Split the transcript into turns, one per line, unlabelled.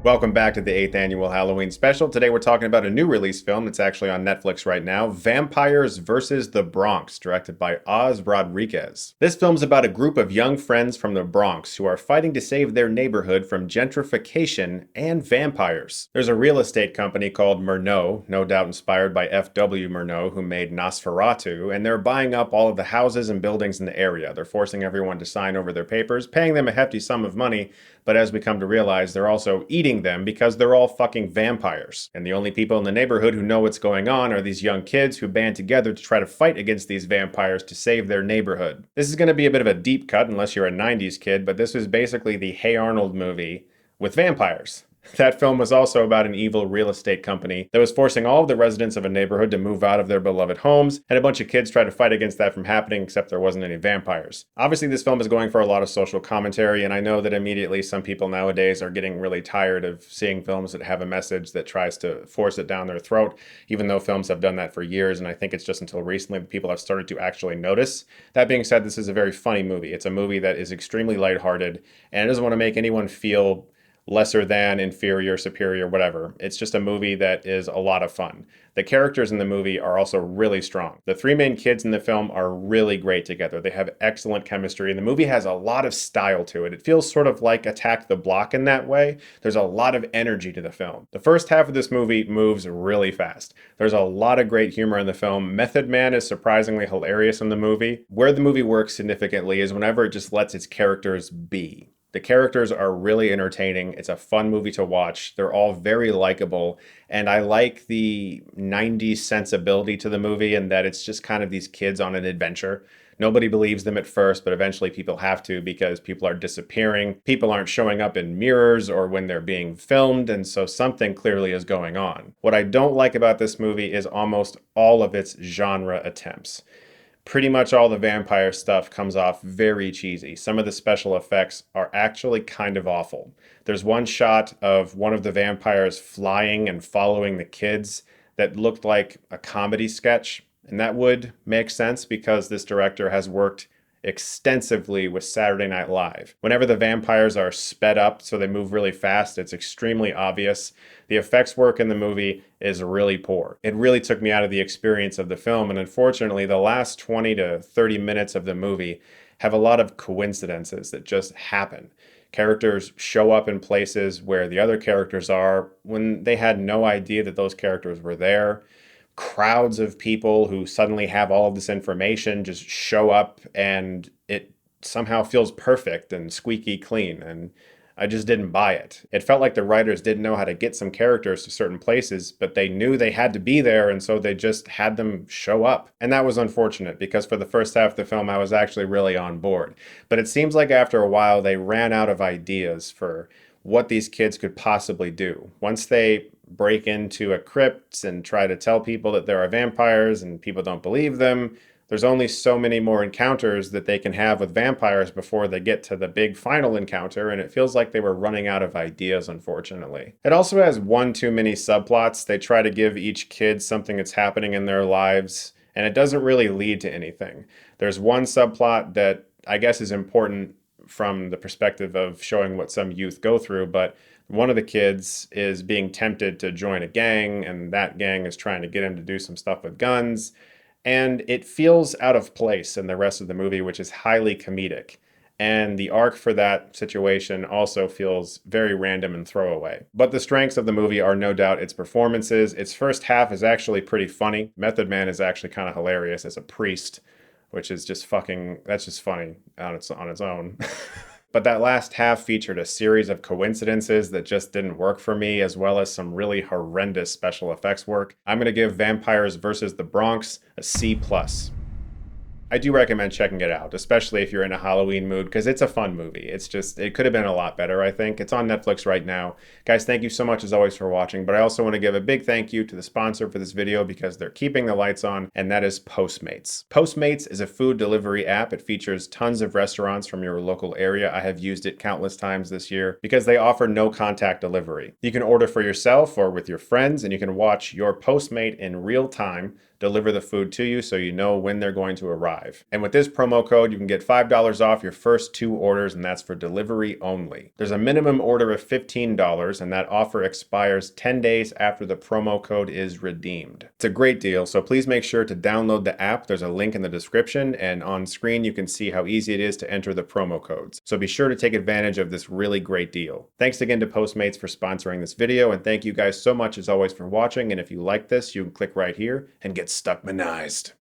Welcome back to the 8th annual Halloween special. Today we're talking about a new release film that's actually on Netflix right now, Vampires vs. the Bronx, directed by Oz Rodriguez. This film's about a group of young friends from the Bronx who are fighting to save their neighborhood from gentrification and vampires. There's a real estate company called Mero, no doubt inspired by F.W. Murnau, who made Nosferatu, and they're buying up all of the houses and buildings in the area. They're forcing everyone to sign over their papers, paying them a hefty sum of money, but as we come to realize, they're also eating them because they're all fucking vampires. And the only people in the neighborhood who know what's going on are these young kids who band together to try to fight against these vampires to save their neighborhood. This is going to be a bit of a deep cut unless you're a 90s kid, but this is basically the Hey Arnold movie with vampires. That film was also about an evil real estate company that was forcing all of the residents of a neighborhood to move out of their beloved homes, and a bunch of kids tried to fight against that from happening, except there wasn't any vampires. Obviously, this film is going for a lot of social commentary, and I know that immediately some people nowadays are getting really tired of seeing films that have a message that tries to force it down their throat, even though films have done that for years, and I think it's just until recently that people have started to actually notice. That being said, this is a very funny movie. It's a movie that is extremely lighthearted, and it doesn't want to make anyone feel lesser than, inferior, superior, whatever. It's just a movie that is a lot of fun. The characters in the movie are also really strong. The three main kids in the film are really great together. They have excellent chemistry, and the movie has a lot of style to it. It feels sort of like Attack the Block in that way. There's a lot of energy to the film. The first half of this movie moves really fast. There's a lot of great humor in the film. Method Man is surprisingly hilarious in the movie. Where the movie works significantly is whenever it just lets its characters be. The characters are really entertaining. It's a fun movie to watch. They're all very likable. And I like the 90s sensibility to the movie and that it's just kind of these kids on an adventure. Nobody believes them at first, but eventually people have to because people are disappearing. People aren't showing up in mirrors or when they're being filmed, and so something clearly is going on. What I don't like about this movie is almost all of its genre attempts. Pretty much all the vampire stuff comes off very cheesy. Some of the special effects are actually kind of awful. There's one shot of one of the vampires flying and following the kids that looked like a comedy sketch. And that would make sense because this director has worked extensively with Saturday Night Live. Whenever the vampires are sped up so they move really fast, it's extremely obvious. The effects work in the movie is really poor. It really took me out of the experience of the film, and unfortunately, the last 20 to 30 minutes of the movie have a lot of coincidences that just happen. Characters show up in places where the other characters are when they had no idea that those characters were there. Crowds of people who suddenly have all of this information just show up and it somehow feels perfect and squeaky clean, and I just didn't buy it. It felt like the writers didn't know how to get some characters to certain places, but they knew they had to be there, and so they just had them show up. And that was unfortunate because for the first half of the film I was actually really on board. But it seems like after a while they ran out of ideas for what these kids could possibly do. Once they break into a crypt and try to tell people that there are vampires and people don't believe them, there's only so many more encounters that they can have with vampires before they get to the big final encounter, and it feels like they were running out of ideas, unfortunately. It also has one too many subplots. They try to give each kid something that's happening in their lives, and it doesn't really lead to anything. There's one subplot that I guess is important from the perspective of showing what some youth go through, but one of the kids is being tempted to join a gang, and that gang is trying to get him to do some stuff with guns. And it feels out of place in the rest of the movie, which is highly comedic. And the arc for that situation also feels very random and throwaway. But the strengths of the movie are no doubt its performances. Its first half is actually pretty funny. Method Man is actually kind of hilarious as a priest, which is just that's just funny on its own. But that last half featured a series of coincidences that just didn't work for me, as well as some really horrendous special effects work. I'm going to give Vampires vs. the Bronx a C+. I do recommend checking it out, especially if you're in a Halloween mood, because it's a fun movie. It could have been a lot better, I think. It's on Netflix right now. Guys, thank you so much as always for watching, but I also want to give a big thank you to the sponsor for this video because they're keeping the lights on, and that is Postmates. Postmates is a food delivery app. It features tons of restaurants from your local area. I have used it countless times this year because they offer no contact delivery. You can order for yourself or with your friends, and you can watch your Postmate in real time deliver the food to you so you know when they're going to arrive. 5. And with this promo code, you can get $5 off your first 2 orders, and that's for delivery only. There's a minimum order of $15, and that offer expires 10 days after the promo code is redeemed. It's a great deal, so please make sure to download the app. There's a link in the description, and on screen you can see how easy it is to enter the promo codes. So be sure to take advantage of this really great deal. Thanks again to Postmates for sponsoring this video, and thank you guys so much as always for watching. And if you like this, you can click right here and get Stuckmanized.